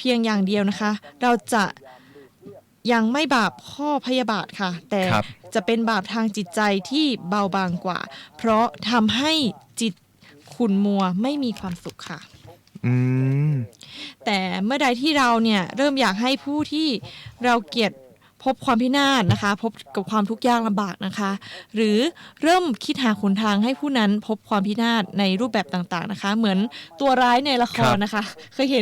พียงอย่างเดียวนะคะเราจะยังไม่บาปข้อพยาบาทค่ะแต่จะเป็นบาปทางจิตใจที่เบาบางกว่าเพราะทำให้จิตขุ่นมัวไม่มีความสุขค่ะแต่เมื่อใดที่เราเนี่ยเริ่มอยากให้ผู้ที่เราเกลียดพบความพินาศนะคะพบกับความทุกข์ยากลำบากนะคะหรือเริ่มคิดหาหนทางให้ผู้นั้นพบความพินาศในรูปแบบต่างๆนะคะเหมือนตัวร้ายในละครนะคะเคยเห็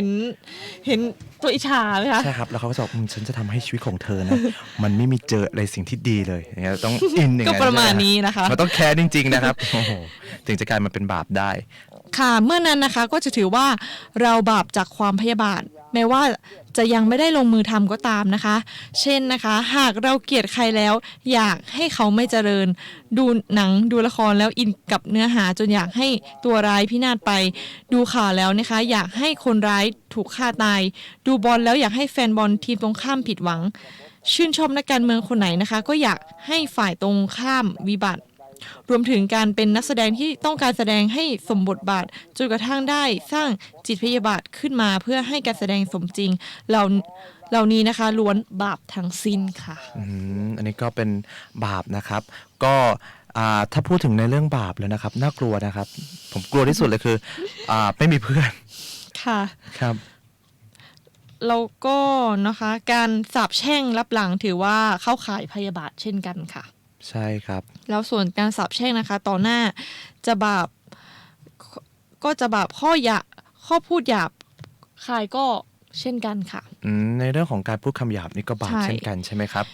นตัวอิจฉาไหมคะใช่ครับแล้วเขาก็จะบอกฉันจะทำให้ชีวิตของเธอนะมันไม่มีเจออะไรสิ่งที่ดีเลยอย่างเงี้ยต้องอินอย่างเงี้ยก็ประมาณนี้นะคะมันต้องแคร์จริงๆนะครับโอ้โหถึงจะกลายมาเป็นบาปได้ค่ะเมื่อนั้นนะคะก็จะถือว่าเราบาปจากความพยาบาทแม้ว่าจะยังไม่ได้ลงมือทำก็ตามนะคะเช่นนะคะหากเราเกลียดใครแล้วอยากให้เขาไม่เจริญดูหนังดูละครแล้วอินกับเนื้อหาจนอยากให้ตัวร้ายพินาศไปดูข่าวแล้วนะคะอยากให้คนร้ายถูกฆ่าตายดูบอลแล้วอยากให้แฟนบอลทีมตรงข้ามผิดหวังชื่นชอบนักการเมืองคนไหนนะคะก็อยากให้ฝ่ายตรงข้ามวิบัติรวมถึงการเป็นนักแสดงที่ต้องการแสดงให้สมบทบาทจนกระทั่งได้สร้างจิตพยาบาทขึ้นมาเพื่อให้การแสดงสมจริงเหล่านี้นะคะล้วนบาปทั้งสิ้นค่ะอันนี้ก็เป็นบาปนะครับก็ถ้าพูดถึงในเรื่องบาปแล้วนะครับน่ากลัวนะครับผมกลัวที่สุดเลยคือไม่มีเพื่อนค่ะครับแล้วก็นะคะการสาปแช่งรับหลังถือว่าเข้าข่ายพยาบาทเช่นกันค่ะใช่ครับแล้วส่วนการสาปแช่งนะคะต่อหน้าจะบาปก็จะบาปข้อพูดหยาบคายก็เช่นกันค่ะในเรื่องของการพูดคำหยาบนี่ก็บาปเช่นกันใช่ไหมครับ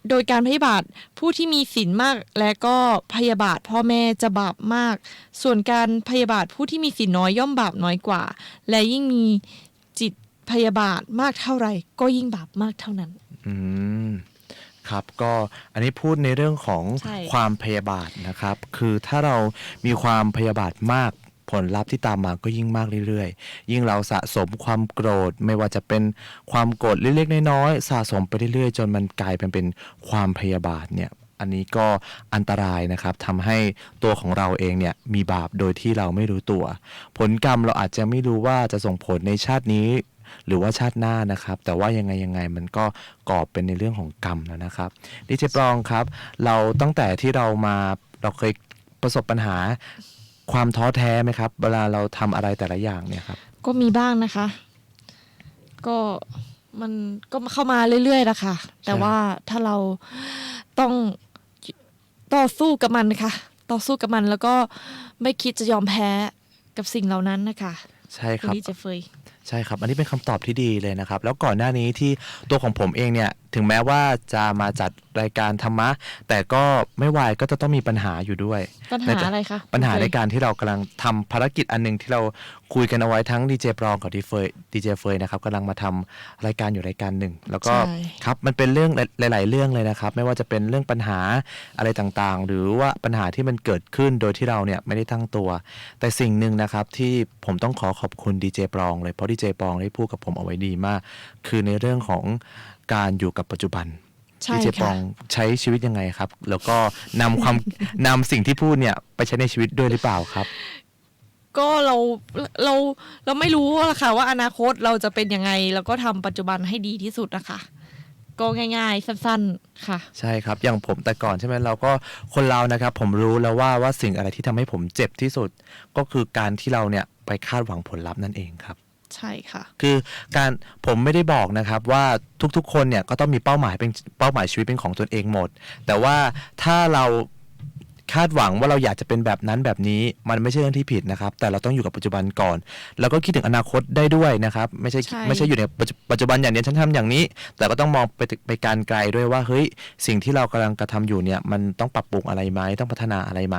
โดยการพยาบาทผู้ที่มีศีลมากและก็พยาบาทพ่อแม่จะบาปมากส่วนการพยาบาทผู้ที่มีศีลน้อยย่อมบาปน้อยกว่าและยิ่งมีจิตพยาบาทมากเท่าไหร่ก็ยิ่งบาปมากเท่านั้นครับก็อันนี้พูดในเรื่องของความพยาบาทนะครับคือถ้าเรามีความพยาบาทมากผลลัพธ์ที่ตามมาก็ยิ่งมากเรื่อยๆยิ่งเราสะสมความโกรธไม่ว่าจะเป็นความโกรธเล็กๆน้อยๆสะสมไปเรื่อยๆจนมันกลายเป็นความพยาบาทเนี่ยอันนี้ก็อันตรายนะครับทำให้ตัวของเราเองเนี่ยมีบาปโดยที่เราไม่รู้ตัวผลกรรมเราอาจจะไม่รู้ว่าจะส่งผลในชาตินี้หรือว่าชาติหน้านะครับแต่ว่ายังไงมันก็ก่อเป็นในเรื่องของกรรมแล้วนะครับดิเจปรองครับเราตั้งแต่ที่เราเคยประสบปัญหาความท้อแท้ไหมครับเวลาเราทำอะไรแต่ละอย่างเนี่ยครับก็มีบ้างนะคะก็มันก็เข้ามาเรื่อยๆแล้วค่ะแต่ว่าถ้าเราต้องต่อสู้กับมันนะคะต่อสู้กับมันแล้วก็ไม่คิดจะยอมแพ้กับสิ่งเหล่านั้นนะคะใช่ครับนี่จะเฟยใช่ครับอันนี้เป็นคำตอบที่ดีเลยนะครับแล้วก่อนหน้านี้ที่ตัวของผมเองเนี่ยถึงแม้ว่าจะมาจัดรายการธรรมะแต่ก็ไม่วายก็จะต้องมีปัญหาอยู่ด้วยปัญหาอะไรคะปัญหาในการที่เรากำลังทำภารกิจอันนึงที่เราคุยกันเอาไว้ทั้งดีเจปรองกับดีเจเฟยนะครับกำลังมาทำรายการอยู่รายการหนึ่งแล้วก็ครับมันเป็นเรื่องหลายๆเรื่องเลยนะครับไม่ว่าจะเป็นเรื่องปัญหาอะไรต่างๆหรือว่าปัญหาที่มันเกิดขึ้นโดยที่เราเนี่ยไม่ได้ตั้งตัวแต่สิ่งหนึ่งนะครับที่ผมต้องขอบคุณดีเจปรองเลยเพราะดีเจปรองได้พูดกับผมเอาไว้ดีมากคือในเรื่องของการอยู่กับปัจจุบันดีเจปองใช้ชีวิตยังไงครับแล้วก็นำสิ่งที่พูดเนี่ยไปใช้ในชีวิตด้วยหรือเปล่าครับก็เราไม่รู้ล่ะค่ะว่าอนาคตเราจะเป็นยังไงแล้วก็ทำปัจจุบันให้ดีที่สุดนะคะก็ง่ายๆสั้นๆค่ะใช่ครับอย่างผมแต่ก่อนใช่ไหมเราก็คนเรานะครับผมรู้แล้วว่าสิ่งอะไรที่ทำให้ผมเจ็บที่สุดก็คือการที่เราเนี่ยไปคาดหวังผลลัพธ์นั่นเองครับใช่ค่ะคือผมไม่ได้บอกนะครับว่าทุกๆคนเนี่ยก็ต้องมีเป้าหมายเป็นเป้าหมายชีวิตเป็นของตนเองหมดแต่ว่าถ้าเราคาดหวังว่าเราอยากจะเป็นแบบนั้นแบบนี้มันไม่ใช่เรื่องที่ผิดนะครับแต่เราต้องอยู่กับปัจจุบันก่อนแล้วก็คิดถึงอนาคตได้ด้วยนะครับไม่ใช่อยู่ในปัจจุบันอย่างนี้ฉันทำอย่างนี้แต่ก็ต้องมองไปการไกลด้วยว่าเฮ้ยสิ่งที่เรากำลังกระทำอยู่เนี่ยมันต้องปรับปรุงอะไรไหมต้องพัฒนาอะไรไหม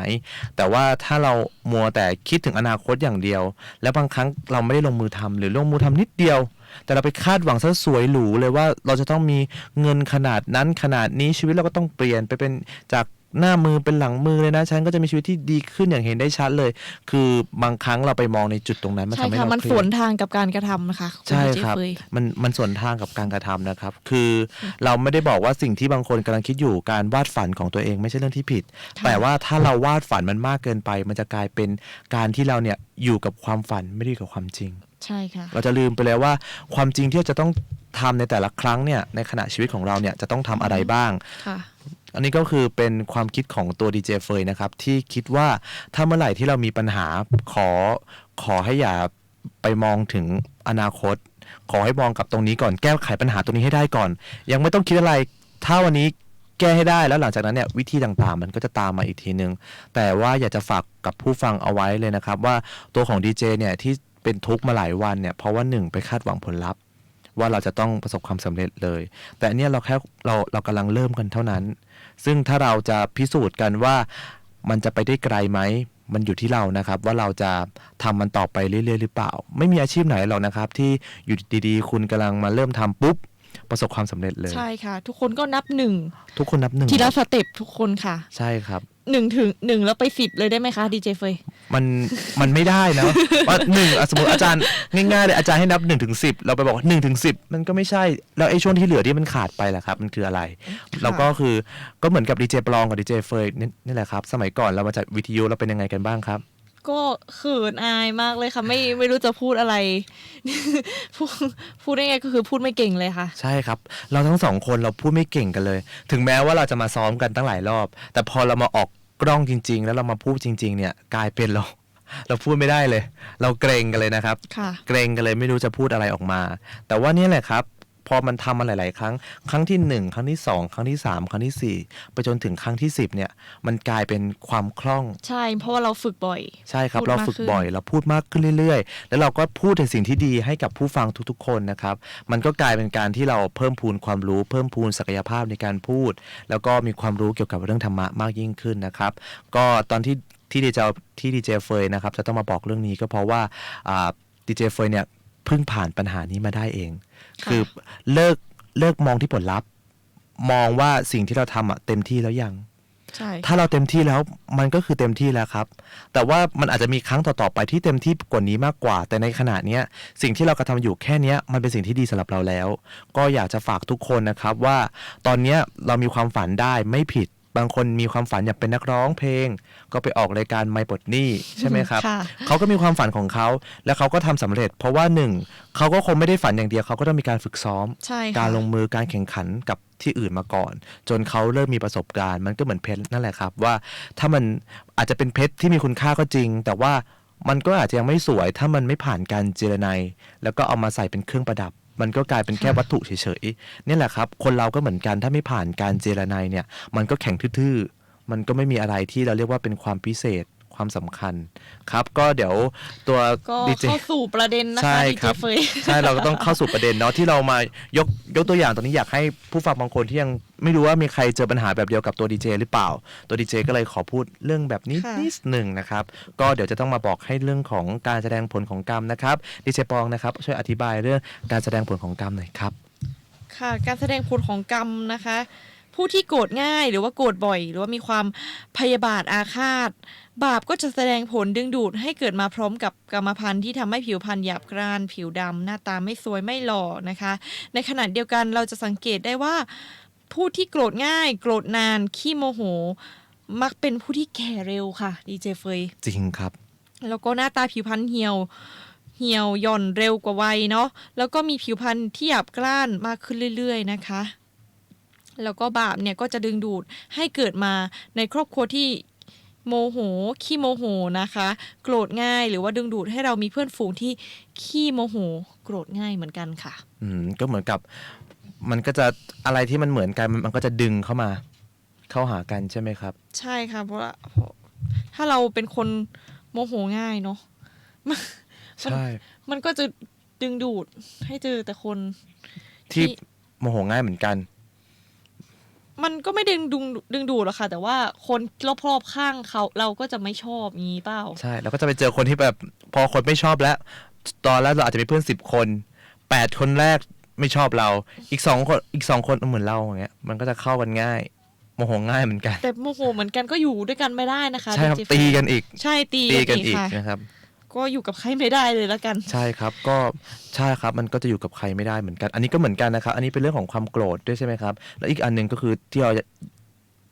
แต่ว่าถ้าเรามัวแต่คิดถึงอนาคตอย่างเดียวแล้วบางครั้งเราไม่ได้ลงมือทำหรือลงมือทำนิดเดียวแต่เราไปคาดหวังซะสวยหรูเลยว่าเราจะต้องมีเงินขนาดนั้นขนาดนี้ชีวิตเราก็ต้องเปลี่ยนไปเป็นจากหน้ามือเป็นหลังมือเลยนะฉันก็จะมีชีวิตที่ดีขึ้นอย่างเห็นได้ชัดเลยคือบางครั้งเราไปมองในจุดตรงนั้นมันทำให้เราเครียดมันสวนทางกับการกระทำนะคะใช่ครับมันสวนทางกับการกระทำนะครับคือเราไม่ได้บอกว่าสิ่งที่บางคนกำลังคิดอยู่การวาดฝันของตัวเองไม่ใช่เรื่องที่ผิดแต่ว่าถ้าเราวาดฝันมันมากเกินไปมันจะกลายเป็นการที่เราเนี่ยอยู่กับความฝันไม่ได้กับความจริง ใช่ค่ะเราจะลืมไปแล้วว่าความจริงที่เราจะต้องทำในแต่ละครั้งเนี่ยในขณะชีวิตของเราเนี่ยจะต้องทำอะไรบ้างค่ะอันนี้ก็คือเป็นความคิดของตัวดีเจเฟยนะครับที่คิดว่าถ้าเมื่อไหร่ที่เรามีปัญหาขอขอให้อย่าไปมองถึงอนาคตขอให้มองกับตรงนี้ก่อนแก้ไขปัญหาตรงนี้ให้ได้ก่อนยังไม่ต้องคิดอะไรถ้าวันนี้แก้ให้ได้แล้วหลังจากนั้นเนี่ยวิธีต่างๆมันก็จะตามมาอีกทีนึงแต่ว่าอยากจะฝากกับผู้ฟังเอาไว้เลยนะครับว่าตัวของดีเจเนี่ยที่เป็นทุกข์มาหลายวันเนี่ยเพราะว่าหนึ่งไปคาดหวังผลลัพธ์ว่าเราจะต้องประสบความสำเร็จเลยแต่อันเนี้ยเราแค่เรากำลังเริ่มกันเท่านั้นซึ่งถ้าเราจะพิสูจน์กันว่ามันจะไปได้ไกลไหมมันอยู่ที่เรานะครับว่าเราจะทำมันต่อไปเรื่อยๆหรือเปล่าไม่มีอาชีพไหนหรอกนะครับที่อยู่ดีๆคุณกำลังมาเริ่มทำปุ๊บประสบความสำเร็จเลยใช่ค่ะทุกคนก็นับหนึ่งทุกคนนับหนึ่งทีละสเต็ปทุกคนค่ะใช่ครับ1 ถึง 1แล้วไป10เลยได้ไหมคะดีเจเฟยมันไม่ได้นะ ว่าหนึ่งสมมติอาจารย์ง่ายๆเลยอาจารย์ให้นับ1 ถึง 10เราไปบอก1 ถึง 10มันก็ไม่ใช่แล้วไอ้ช่วงที่เหลือที่มันขาดไปล่ะครับมันคืออะไรเราก็คือก็เหมือนกับดีเจปลองกับดีเจเฟยนี่แหละครับสมัยก่อนเรามาจัดวิทยุเราเป็นยังไงกันบ้างครับก็เขินอายมากเลยค่ะไม่รู้จะพูดอะไร พูดพูดได้ไงก็คือพูดไม่เก่งเลยค่ะใช่ครับเราทั้งสองคนเราพูดไม่เก่งกันเลยถึงแม้ว่าเราจะมาซ้อมกันตั้งหลายรอบแต่พอเรามาออกกล้องจริงๆแล้วเรามาพูดจริงๆเนี่ยกลายเป็นเราพูดไม่ได้เลยเราเกรงกันเลยนะครับเกรงกันเลยไม่รู้จะพูดอะไรออกมาแต่ว่านี่แหละครับพอมันทำมาหลายๆครั้งครั้งที่1ครั้งที่2ครั้งที่3ครั้งที่4ไปจนถึงครั้งที่10เนี่ยมันกลายเป็นความคล่องใช่เพราะว่าเราฝึกบ่อยใช่ครับเราฝึกบ่อยเราพูดมากขึ้นเรื่อยๆแล้วเราก็พูดในสิ่งที่ดีให้กับผู้ฟังทุกๆคนนะครับมันก็กลายเป็นการที่เราเพิ่มพูนความรู้เพิ่มพูนศักยภาพในการพูดแล้วก็มีความรู้เกี่ยวกับเรื่องธรรมะมากยิ่งขึ้นนะครับก็ตอนที่ดีเจเฟยนะครับจะต้องมาบอกเรื่องนี้ก็เพราะว่าดีเจเฟยเนี่ยเพิ่งผ่านปัญหานี้มาได้เองคือเลิกมองที่ผลลัพธ์มองว่าสิ่งที่เราทำเต็มที่แล้วยังถ้าเราเต็มที่แล้วมันก็คือเต็มที่แล้วครับแต่ว่ามันอาจจะมีครั้งต่อๆไปที่เต็มที่กว่านี้มากกว่าแต่ในขณะนี้สิ่งที่เรากระทำอยู่แค่นี้มันเป็นสิ่งที่ดีสำหรับเราแล้วก็อยากจะฝากทุกคนนะครับว่าตอนนี้เรามีความฝันได้ไม่ผิดบางคนมีความฝันอยากเป็นนักร้องเพลงก็ไปออกรายการไมค์ปลดหนี้ใช่ไหมครับเขาก็มีความฝันของเขาและเขาก็ทำสำเร็จเพราะว่า1เขาก็คงไม่ได้ฝันอย่างเดียวเขาก็ต้องมีการฝึกซ้อมการลงมือการแข่งขันกับที่อื่นมาก่อนจนเขาเริ่มมีประสบการณ์มันก็เหมือนเพชรนั่นแหละครับว่าถ้ามันอาจจะเป็นเพชรที่มีคุณค่าก็จริงแต่ว่ามันก็อาจจะยังไม่สวยถ้ามันไม่ผ่านการเจรไนแล้วก็เอามาใส่เป็นเครื่องประดับมันก็กลายเป็นแค่วัตถุเฉยๆนี่แหละครับคนเราก็เหมือนกันถ้าไม่ผ่านการเจรไนเนี่ยมันก็แข็งทื่อๆมันก็ไม่มีอะไรที่เราเรียกว่าเป็นความพิเศษความสำคัญครับก็เดี๋ยวตัวดีเจเข้าสู่ประเด็นนะคะดีเจเฟยใช่เราก็ต้องเข้าสู่ประเด็นเนาะที่เรามายกตัวอย่างตอนนี้อยากให้ผู้ฟังบางคนที่ยังไม่รู้ว่ามีใครเจอปัญหาแบบเดียวกับตัวดีเจหรือเปล่าตัวดีเจก็เลยขอพูดเรื่องแบบนี้นิดหนึ่งนะครับก็เดี๋ยวจะต้องมาบอกให้เรื่องของการแสดงผลของกรรมนะครับดีเจปองนะครับช่วยอธิบายเรื่องการแสดงผลของกรรมหน่อยครับค่ะการแสดงผลของกรรมนะคะผู้ที่โกรธง่ายหรือว่าโกรธบ่อยหรือว่ามีความพยาบาทอาฆาตบาปก็จะแสดงผลดึงดูดให้เกิดมาพร้อมกับกรรมพันธุ์ที่ทำให้ผิวพรรณหยาบกร้านผิวดำหน้าตาไม่สวยไม่หล่อนะคะในขณะเดียวกันเราจะสังเกตได้ว่าผู้ที่โกรธง่ายโกรธนานขี้โมโหมักเป็นผู้ที่แก่เร็วค่ะดีเจเฟยจริงครับแล้วก็หน้าตาผิวพรรณเหี่ยวหย่อนเร็วกว่าวัยเนาะแล้วก็มีผิวพรรณที่หยาบกร้านมากขึ้นเรื่อยๆนะคะแล้วก็บาปเนี่ยก็จะดึงดูดให้เกิดมาในครอบครัวที่โมโหขี้โมโหนะคะโกรธง่ายหรือว่าดึงดูดให้เรามีเพื่อนฝูงที่ขี้โมโหโกรธง่ายเหมือนกันค่ะก็เหมือนกับมันก็จะอะไรที่มันเหมือนกันมันก็จะดึงเข้าหากันใช่ไหมครับใช่ค่ะเพราะว่าถ้าเราเป็นคนโมโหง่ายเนาะใช่มันก็จะดึงดูดให้เจอแต่คนที่โมโหง่ายเหมือนกันมันก็ไม่ดึงดูดหรอกค่ะแต่ว่าคนรอบๆข้างเราก็จะไม่ชอบงี้เปล่าใช่แล้วก็จะไปเจอคนที่แบบพอคนไม่ชอบแล้วตอนแรกเราอาจจะมีเพื่อน10 คน8 คนแรกไม่ชอบเราอีก2 คนเหมือนเราอย่างเงี้ยมันก็จะเข้ากันง่ายโมโหง่ายเหมือนกันแต่โมโหเหมือนกันก็อยู่ด้วยกันไม่ได้นะคะใช่ครับตีกันอีกใช่ตีกันอีกนะครับก็อยู่กับใครไม่ได้เลยแล้วกันใช่ครับก็ใช่ครับมันก็จะอยู่กับใครไม่ได้เหมือนกันอันนี้ก็เหมือนกันนะครับอันนี้เป็นเรื่องของความโกรธด้วยใช่ไหมครับแล้วอีกอันนึงก็คือที่เรา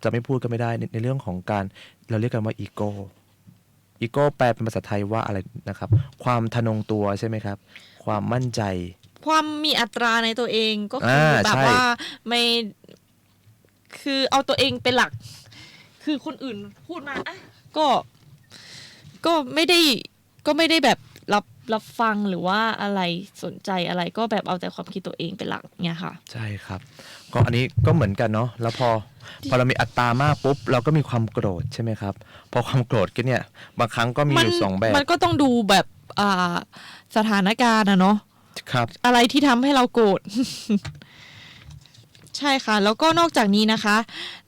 จะไม่พูดก็ไม่ได้ในเรื่องของการเราเรียกกันว่าอีโก้แปลเป็นภาษาไทยว่าอะไรนะครับความทะนงตัวใช่ไหมครับ ความมั่นใจ ความมีอัตราในตัวเองก็คือแบบ ใช่ ว่าไม่คือเอาตัวเองเป็นหลัก คือคนอื่นพูดมาอ่ะก็ไม่ได้แบบรับฟังหรือว่าอะไรสนใจอะไรก็แบบเอาแต่ความคิดตัวเองเป็นหลักเนี่ยค่ะ ใช่ครับ ก็อันนี้ก็เหมือนกันเนาะแล้วพอเรามีอัตรามากปุ๊บเราก็มีความโกรธใช่ไหมครับพอความโกรธก็เนี่ยบางครั้งก็มีอยู่สองแบบ มันก็ต้องดูแบบสถานการณ์อะเนาะ ครับ อะไรที่ทำให้เราโกรธ ใช่ค่ะ แล้วก็นอกจากนี้นะคะ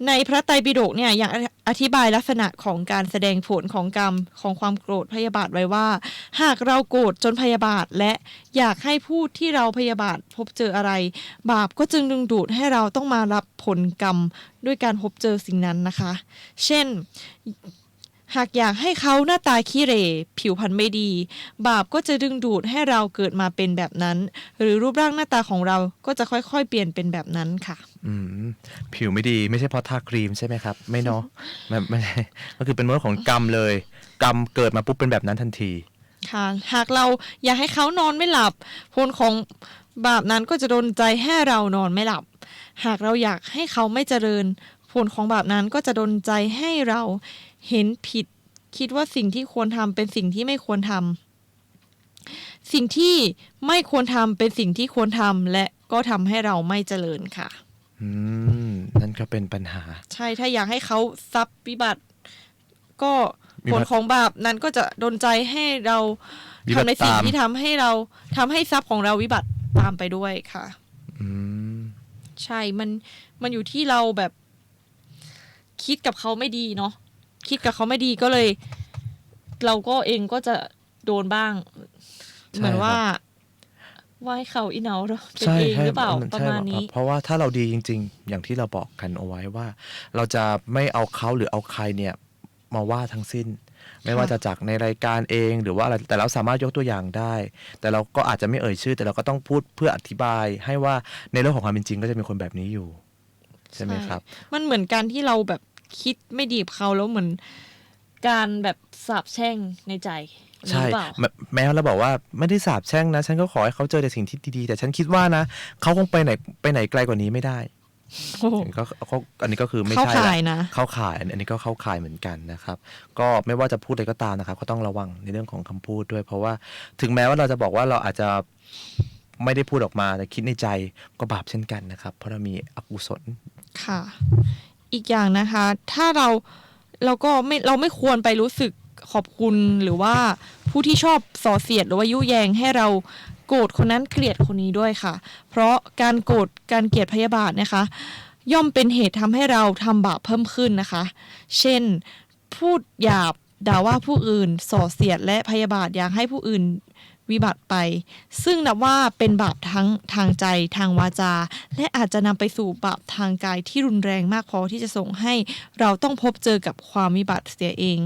ในพระไตรปิฎกเนี่ยยังอธิบายลักษณะของการแสดงผลของกรรมของความโกรธพยาบาทไว้ว่า หากเราโกรธจนพยาบาทและอยากให้ผู้ที่เราพยาบาทพบเจออะไร บาปก็จึงดึงดูดให้เราต้องมารับผลกรรมด้วยการพบเจอสิ่งนั้นนะคะ เช่น หากอยากให้เขาหน้าตาขี้เหร่ผิวพรรณไม่ดี บาปก็จะดึงดูดให้เราเกิดมาเป็นแบบนั้น หรือรูปร่างหน้าตาของเราก็จะค่อยๆเปลี่ยนเป็นแบบนั้นค่ะ อืมผิวไม่ดีไม่ใช่เพราะทาครีมใช่ไหมครับ ไม่เนาะ ไม่ใช่ก็คือเป็นเรื่องของกรรมเลย กรรมเกิดมาปุ๊บเป็นแบบนั้นทันที ค่ะ หากเราอยากให้เขานอนไม่หลับ ผลของบาปนั้นก็จะดลใจให้เรานอนไม่หลับ หากเราอยากให้เขาไม่เจริญ ผลของบาปนั้นก็จะดลใจให้เราเห็นผิด คิดว่าสิ่งที่ควรทำเป็นสิ่งที่ไม่ควรทำสิ่งที่ไม่ควรทำเป็นสิ่งที่ควรทำและก็ทำให้เราไม่เจริญค่ะ อืมนั่นก็เป็นปัญหา ใช่ถ้าอยากให้เขาทรัพย์วิบัติ ก็ วิ ผ บั ล ติ ของบาปนั้นก็จะดลใจให้เรา วิบัติ ทำในสิ่ง ตาม ที่ทำให้ทรัพย์ของเราวิบัติตามไปด้วยค่ะ อืม ใช่มันอยู่ที่เราแบบคิดกับเขาไม่ดีเนาะคิดกับเขาไม่ดีก็เลย เราก็เองก็จะโดนบ้าง ใช่ เหมือนว่า ครับ ว่าให้เขาอีเหนาเราเป็น ใช่ เอง ใช่ หรือเปล่า มัน ประ ใช่ มาณนี้ เพราะว่าถ้าเราดีจริง ๆ อย่างที่เราบอกกันเอาไว้ว่า เราจะไม่เอาเขาหรือเอาใครเนี่ยมาว่าทั้งสิ้น ไม่ว่าจะจากในรายการเองหรือว่าอะไรแต่เราสามารถยกตัวอย่างได้ แต่เราก็อาจจะไม่เอ่ยชื่อ แต่เราก็ต้องพูดเพื่ออธิบายให้ว่าในเรื่องของความเป็นจริงก็จะมีคนแบบนี้อยู่ ใช่ไหมครับ มันเหมือนการที่เราแบบคิดไม่ดีกับเขาแล้วเหมือนการแบบสาปแช่งในใจห ใช่ รือเปล่า แม้เราบอกว่าไม่ได้สาบแช่งนะ ฉันก็ขอให้เขาเจอแต่สิ่งที่ดีๆ แต่ฉันคิดว่านะเขาคงไปไหนไกลกว่านี้ไม่ได้ โอ้โห ก็อันนี้ก็คือไม่ เข้า ใช่ ข่าย ละ นะ เข้าข่ายอันนี้ก็เข้าข่ายเหมือนกันนะครับ ก็ไม่ว่าจะพูดอะไรก็ตามนะครับ ก็ต้องระวังในเรื่องของคำพูดด้วย เพราะว่าถึงแม้ว่าเราจะบอกว่าเราอาจจะไม่ได้พูดออกมาแต่คิดในใจก็บาปเช่นกันนะครับ เพราะเรามีอกุศล ค่ะ อีกอย่างนะคะ ถ้าเราก็เราไม่ควรไปรู้สึกขอบคุณหรือว่าผู้ที่ชอบส่อเสียดหรือว่ายุแยงให้เราโกรธคนนั้นเกลียดคนนี้ด้วยค่ะ เพราะการโกรธการเกลียดพยาบาทนะคะ ย่อมเป็นเหตุทำให้เราทำบาปเพิ่มขึ้นนะคะ เช่น พูดหยาบด่าว่าผู้อื่นส่อเสียดและพยาบาทอยากให้ผู้อื่นวิบัติไป ซึ่งนับว่าเป็นบาปทั้งทางใจทางวาจา และอาจจะนำไปสู่บาปทางกายที่รุนแรงมากพอที่จะส่งให้เราต้องพบเจอกับความวิบัติเสียเอง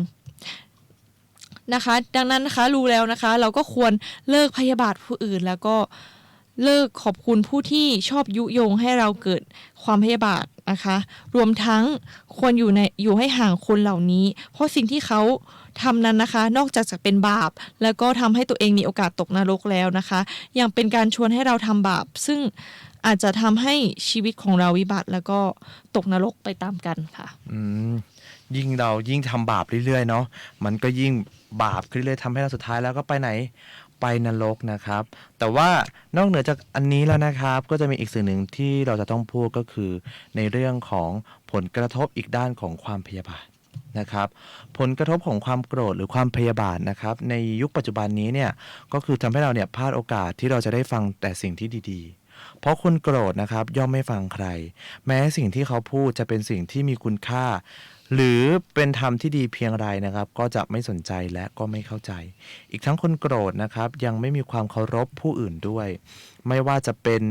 นะคะ ดังนั้นนะคะรู้แล้วนะคะ เราก็ควรเลิกพยาบาทผู้อื่น แล้วก็เลิกขอบคุณผู้ที่ชอบยุยงให้เราเกิดความพยาบาทนะคะ รวมทั้งควรอยู่ให้ห่างคนเหล่านี้ เพราะสิ่งที่เขาทำนั้นนะคะ นอกจากจะเป็นบาป แล้วก็ทำให้ตัวเองมีโอกาสตกนรกแล้วนะคะ ยังเป็นการชวนให้เราทำบาป ซึ่งอาจจะทำให้ชีวิตของเราวิบัติแล้วก็ตกนรกไปตามกันค่ะ อืมยิ่งเรายิ่งทำบาปเรื่อยๆเนาะมันก็ยิ่งบาปขึ้นเรื่อยๆทำให้เราสุดท้ายแล้วก็ไปไหนไปนรกนะครับ แต่ว่านอกเหนือจากอันนี้แล้วนะครับ ก็จะมีอีกสิ่งหนึ่งที่เราจะต้องพูดก็คือในเรื่องของผลกระทบอีกด้านของความพยาบาทนะครับ ผลกระทบของความโกรธหรือความพยาบาทนะครับ ในยุคปัจจุบันนี้เนี่ยก็คือทำให้เราเนี่ยพลาดโอกาสที่เราจะได้ฟังแต่สิ่งที่ดีๆ เพราะคนโกรธนะครับย่อมไม่ฟังใคร แม้สิ่งที่เขาพูดจะเป็นสิ่งที่มีคุณค่า หรือเป็นธรรมที่ดีเพียงไรนะครับ ก็จะไม่สนใจและก็ไม่เข้าใจ อีกทั้งคนโกรธนะครับยังไม่มีความเคารพผู้อื่นด้วย ไม่ว่าจะเป็น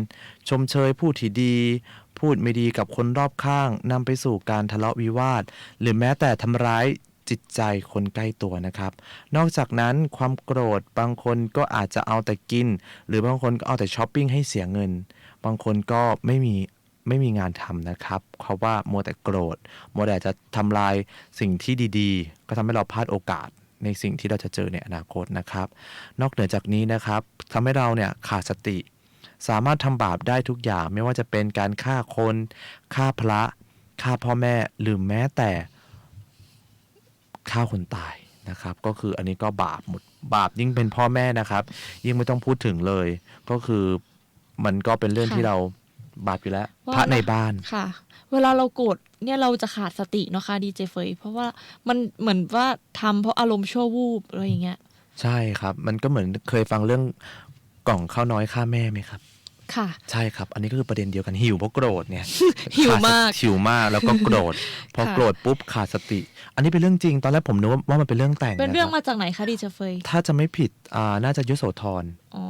ชมเชยผู้ที่ดี พูดไม่ดีกับคนรอบข้างนำไปสู่การทะเลาะวิวาท หรือแม้แต่ทำร้ายจิตใจคนใกล้ตัวนะครับ นอกจากนั้นความโกรธบางคนก็อาจจะเอาแต่กิน หรือบางคนก็เอาแต่ช้อปปิ้งให้เสียเงิน บางคนก็ไม่มีงานทำนะครับเพราะว่ามัวแต่โกรธมัวแต่จะทำลายสิ่งที่ดีๆ ก็ทำให้เราพลาดโอกาส ในสิ่งที่เราจะเจอในอนาคตนะครับ นอกเหนือจากนี้นะครับทำให้เราเนี่ยขาดสติ สามารถทำบาปได้ทุกอย่างไม่ว่าจะเป็นการฆ่าคนฆ่าพระฆ่าพ่อแม่หรือแม้แต่ฆ่าคนตายนะครับ ก็คืออันนี้ก็บาปหมดบาปยิ่งเป็นพ่อแม่นะครับ ยิ่งไม่ต้องพูดถึงเลย ก็คือมันก็เป็นเรื่อง ค่ะ ที่เราบาปอยู่แล้ว ว่า พระในบ้าน ค่ะ เวลาเราโกรธเนี่ยเราจะขาดสติเนาะค่ะดีเจเฟยเพราะว่ามันเหมือนว่าทำเพราะอารมณ์ชั่ววูบอะไรอย่างเงี้ย ใช่ครับ มันก็เหมือนเคยฟังเรื่องกล่องข้าวน้อยฆ่าแม่ไหมครับ ค่ะ ใช่ครับ อันนี้ก็คือประเด็นเดียวกันหิวเพราะโกรธเนี่ย หิวมาก หิวมากแล้วก็โกรธ พอ ค่ะ โกรธปุ๊บขาดสติ อันนี้เป็นเรื่องจริง ตอนแรกผมนึกว่ามันเป็นเรื่องแต่ง เป็นเรื่อง นะค มา บ จากไหนคะดีเจเฟย ถ้าจะไม่ผิดน่าจะยโสธร อ๋อ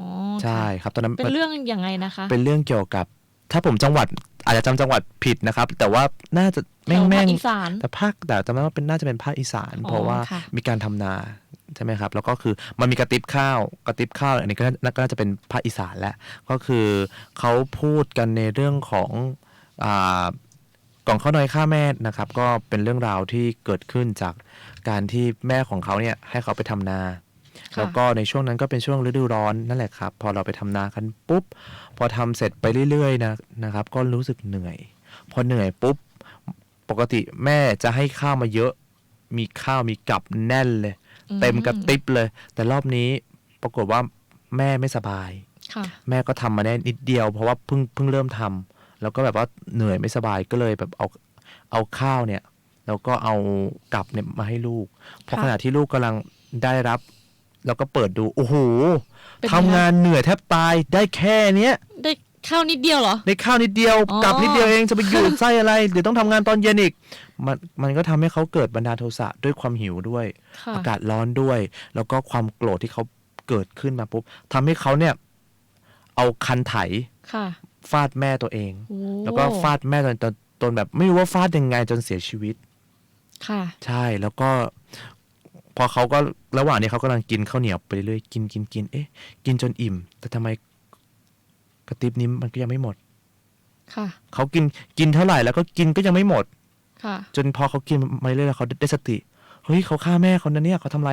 ใช่ ค่ะ ครับตอนนั้น เป็นเรื่องยังไงนะคะ เป็นเรื่องเกี่ยวกับ ถ้าผมจังหวัดอาจจะจำจังหวัดผิดนะครับ แต่ว่าน่าจะ แถวภาค แม่ง อีสาน แต่จำได้ว่าเป็นน่าจะเป็นภาคอีสาน อ๋อ เพราะว่า ค่ะ มีการทำนาใช่ไหมครับ แล้วก็คือมันมีกระติบข้าวอันนี้ก็น่าจะเป็นภาคอีสานแล้วก็คือเขาพูดกันในเรื่องของอ่ากล่องข้าวน้อยฆ่าแม่นะครับ ก็เป็นเรื่องราวที่เกิดขึ้นจากการที่แม่ของเขาเนี่ยให้เขาไปทำนา ค่ะ แล้วก็ในช่วงนั้นก็เป็นช่วงฤดูร้อนนั่นแหละครับ พอเราไปทำนากันปุ๊บ พอทำเสร็จไปเรื่อยๆนะครับ ก็รู้สึกเหนื่อย พอเหนื่อยปุ๊บ ปกติแม่จะให้ข้าวมาเยอะ มีข้าวมีกับแน่นเลย เต็มกระติบเลย แต่รอบนี้ปรากฏว่าแม่ไม่สบาย ค่ะ แม่ก็ทำมาได้นิดเดียว เพราะว่าเพิ่งเริ่มทำแล้วก็แบบว่าเหนื่อยไม่สบายก็เลยแบบเอาข้าวเนี่ย แล้วก็เอากับเนี่ยมาให้ลูกพอ ค่ะ ขณะที่ลูกกำลังได้รับ แล้วก็เปิดดูโอ้โห เป็นไง ทำงานเหนื่อยแทบตายได้แค่เนี้ย ได้ข้าวนิดเดียวเหรอ ได้ข้าวนิดเดียว อ๋อ กับนิดเดียวเองจะไปอยู่ ไส้อะไรเดี๋ยวต้องทำงานตอนเย็นอีกมันก็ทำให้เขาเกิดบันดาลโทสะด้วยความหิวด้วย ค่ะ อากาศร้อนด้วย แล้วก็ความโกรธที่เขาเกิดขึ้นมาปุ๊บทำให้เขาเนี่ย เอาคันไถ ค่ะ ฟาดแม่ตัวเอง โอ้ แล้วก็ฟาดแม่จนแบบไม่รู้ว่าฟาดยังไงจนเสียชีวิต ค่ะ ใช่แล้วก็ พอเขาก็ระหว่างนี้เขากำลังกินข้าวเหนียวไปเรื่อยกินเอ๊ะกินจนอิ่ม แต่ทำไมกระติบนี้มันก็ยังไม่หมด ค่ะ เขากินเท่าไหร่แล้วก็กินก็ยังไม่หมด ค่ะ จนพอเขากินมาเรื่อยๆเขาได้สติเฮ้ยเขาฆ่าแม่เขานะเนี่ยเขาทำร้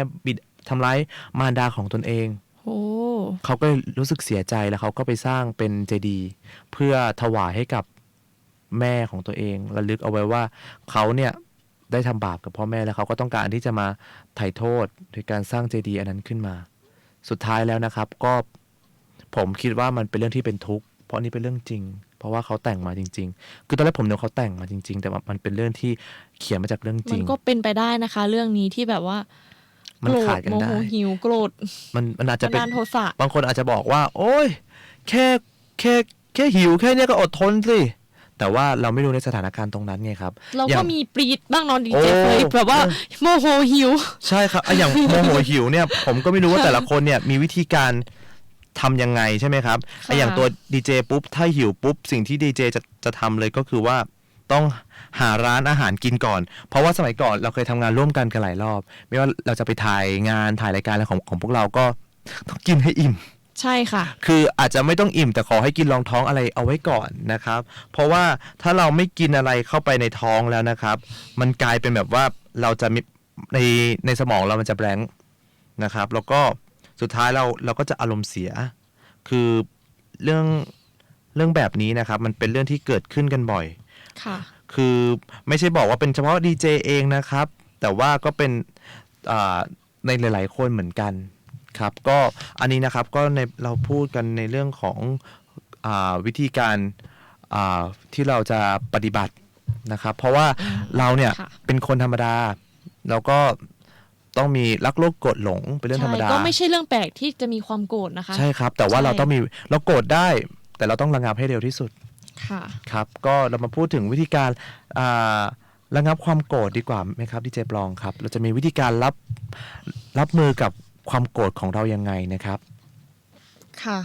ายมารดาของตนเอง โอ้ เขาก็รู้สึกเสียใจแล้วเขาก็ไปสร้างเป็นเจดีย์เพื่อถวายให้กับแม่ของตัวเองระลึกเอาไว้ว่าเขาเนี่ยได้ทำบาปกับพ่อแม่แล้วเขาก็ต้องการที่จะมาไถ่โทษโดยการสร้างเจดีย์อันนั้นขึ้นมา สุดท้ายแล้วนะครับ ก็ผมคิดว่ามันเป็นเรื่องที่เป็นทุกข์เพราะนี่เป็นเรื่องจริง เพราะว่าเขาแต่งมาจริง ๆ คือตอนแรกผมนึกเขาแต่งมาจริง ๆ แต่ว่ามันเป็นเรื่องที่เขียนมาจากเรื่องจ มั ริ น ง ก็เป็นไปได้นะคะ เรื่องนี้ที่แบบว่า มัน โกร ขา ธ ดกัน โม ได้ โหหิวโกรธ มันอาจจะ บัน เป็น ดาลโทสะ บางคนอาจจะบอกว่า โอ้ยแค่หิวแค่เนี้ยก็อดทนสิแต่ว่าเราไม่รู้ในสถานการณ์ตรงนั้นไงครับ เรา อย่ ก็ ง มีปรีดบ้างเนอนดี โอ้ เจเฟยแบบว่าโมโหหิว ใช่ครับอย่างโมโหหิวเนี่ย ผมก็ไม่รู้ว่าแต่ละคนเนี่ยมีวิธีการทำยังไงใช่ไหมครับ ค่ะ อย่างตัวดีเจปุ๊บถ้าหิวปุ๊บสิ่งที่ดีเจจะทำเลยก็คือว่าต้องหาร้านอาหารกินก่อน เพราะว่าสมัยก่อนเราเคยทำงานร่วมกันหลายรอบ ไม่ว่าเราจะไปถ่ายงานถ่ายรายการอะไรของพวกเราก็ต้องกินให้อิ่ม ใช่ค่ะ คืออาจจะไม่ต้องอิ่มแต่ขอให้กินรองท้องอะไรเอาไว้ก่อนนะครับ เพราะว่าถ้าเราไม่กินอะไรเข้าไปในท้องแล้วนะครับ มันกลายเป็นแบบว่าเราจะมีในสมองเรามันจะแบงค์นะครับ แล้วก็สุดท้ายเราก็จะอารมณ์เสีย คือเรื่องแบบนี้นะครับ มันเป็นเรื่องที่เกิดขึ้นกันบ่อย ค่ะ คือไม่ใช่บอกว่าเป็นเฉพาะดีเจเองนะครับ แต่ว่าก็เป็นในหลายๆคนเหมือนกันครับก็อันนี้นะครับก็เราพูดกันในเรื่องของวิธีการที่เราจะปฏิบัตินะครับ เพราะว่าเราเนี่ย ค่ะ เป็นคนธรรมดาเราก็ต้องมีรักโลภโกรธหลงเป็นเรื่องธรรมดา ก็ไม่ใช่เรื่องแปลกที่จะมีความโกรธนะคะ ใช่ครับ แต่ว่า ใช่ เราโกรธได้ แต่เราต้องระงับให้เร็วที่สุด ค่ะ ครับก็เรามาพูดถึงวิธีการระงับความโกรธดีกว่าไหมครับดีเจปลองครับเราจะมีวิธีการรับมือกับความโกรธของเรายังไงนะครับ ค่ะ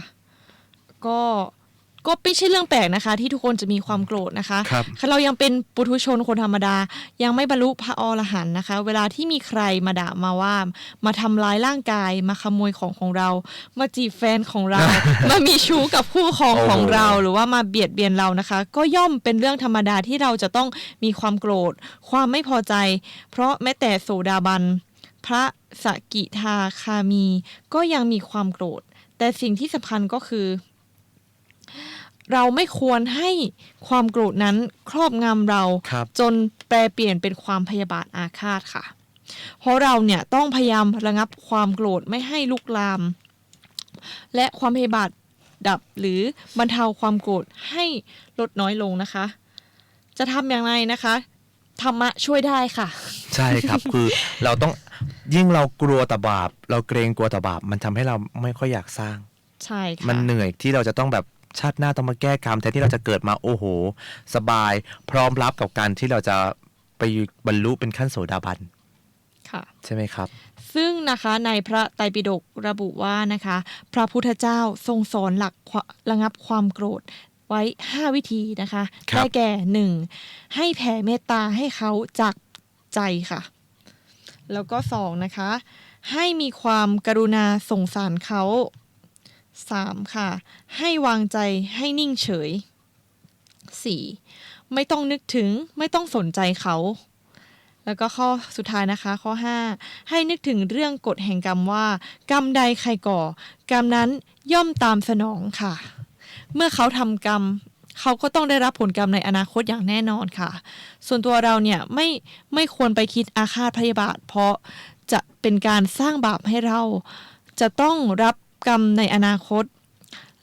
ก็ไม่ใช่เรื่องแปลกนะคะ ที่ทุกคนจะมีความโกรธนะคะ ครับ เรายังเป็นปุถุชนคนธรรมดา ยังไม่บรรลุพระอรหันต์นะคะ เวลาที่มีใครมาด่ามาว่า มาทำร้ายร่างกาย มาขโมยของเรา มาจีบแฟนของเรา มามีชู้กับคู่ครองของเรา หรือว่ามาเบียดเบียนเรานะคะ ก็ย่อมเป็นเรื่องธรรมดาที่เราจะต้องมีความโกรธ ความไม่พอใจ เพราะแม้แต่โสดาบันพ พระสกิทาคามีก็ยังมีความโกรธแต่สิ่งที่สำคัญก็คือเราไม่ควรให้ความโกรธนั้นครอบงำเรา ครับ จนแปลเปลี่ยนเป็นความพยาบาทอาฆาตค่ะเพราะเราเนี่ยต้องพยายามระงับความโกรธไม่ให้ลุกลามและความพยาบาทดับหรือบรรเทาความโกรธให้ลดน้อยลงนะคะจะทำอย่างไรนะคะธรรมะช่วยได้ค่ะ ใช่ครับ คือเราต้องยิ่งเรากลัวแต่บาปเราเกรงกลัวแต่บาปมันทำให้เราไม่ค่อยอยากสร้าง ใช่ค่ะ มันเหนื่อยที่เราจะต้องแบบชาติหน้าต้องมาแก้กรรมแทนที่เราจะเกิดมาโอ้โหสบายพร้อมรับกับการที่เราจะไปบรรลุเป็นขั้นโสดาบัน ค่ะ ใช่ไหมครับ ซึ่งนะคะในพระไตรปิฎกระบุว่านะคะพระพุทธเจ้าทรงสอนหลักระงับความโกรธไว้ 5 วิธีนะคะ ครับ ได้แก่ 1. ให้แผ่เมตตาให้เขาจากใจค่ะ แล้วก็ 2. นะคะให้มีความกรุณาสงสารเขา 3. ค่ะให้วางใจให้นิ่งเฉย 4. ไม่ต้องนึกถึงไม่ต้องสนใจเขา แล้วก็ข้อสุดท้ายนะคะข้อ 5 ให้นึกถึงเรื่องกฎแห่งกรรมว่ากรรมใดใครก่อกรรมนั้นย่อมตามสนองค่ะ เมื่อเขาทำกรรมเขาก็ต้องได้รับผลกรรมในอนาคตอย่างแน่นอนค่ะ ส่วนตัวเราเนี่ยไม่ควรไปคิดอาฆาตพยาบาทเพราะจะเป็นการสร้างบาปให้เราจะต้องรับกรรมในอนาคต